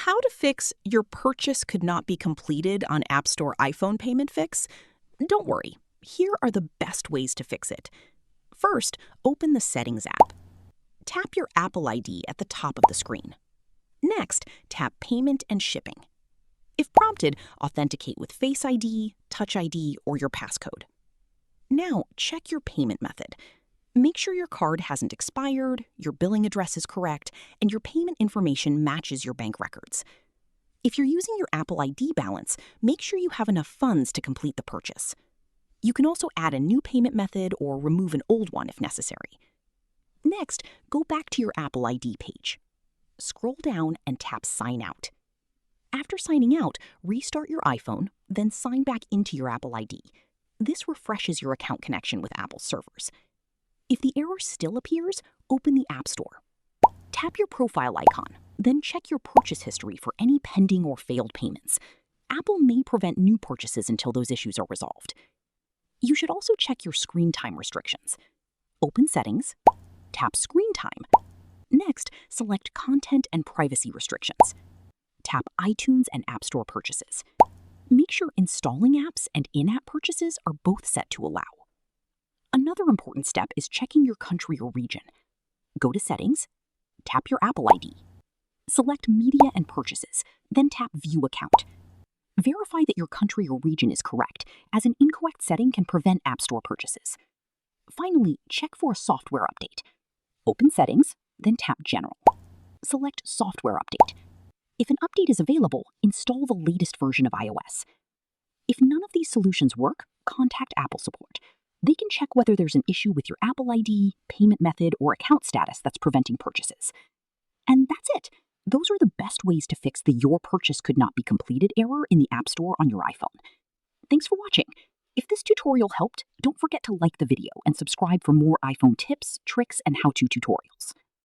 How to fix "your purchase could not be completed" on App Store iPhone payment fix? Don't worry. Here are the best ways to fix it. First, open the Settings app. Tap your Apple ID at the top of the screen. Next, tap Payment and Shipping. If prompted, authenticate with Face ID, Touch ID, or your passcode. Now, check your payment method. Make sure your card hasn't expired, your billing address is correct, and your payment information matches your bank records. If you're using your Apple ID balance, make sure you have enough funds to complete the purchase. You can also add a new payment method or remove an old one if necessary. Next, go back to your Apple ID page. Scroll down and tap Sign Out. After signing out, restart your iPhone, then sign back into your Apple ID. This refreshes your account connection with Apple's servers. If the error still appears, open the App Store. Tap your profile icon, then check your purchase history for any pending or failed payments. Apple may prevent new purchases until those issues are resolved. You should also check your screen time restrictions. Open Settings, tap Screen Time. Next, select Content and Privacy Restrictions. Tap iTunes and App Store purchases. Make sure installing apps and in-app purchases are both set to allow. Another important step is checking your country or region. Go to Settings, tap your Apple ID. Select Media and Purchases, then tap View Account. Verify that your country or region is correct, as an incorrect setting can prevent App Store purchases. Finally, check for a software update. Open Settings, then tap General. Select Software Update. If an update is available, install the latest version of iOS. If none of these solutions work, contact Apple Support. They can check whether there's an issue with your Apple ID, payment method, or account status that's preventing purchases. And that's it. Those are the best ways to fix the "your purchase could not be completed" error in the App Store on your iPhone. Thanks for watching. If this tutorial helped, don't forget to like the video and subscribe for more iPhone tips, tricks, and how-to tutorials.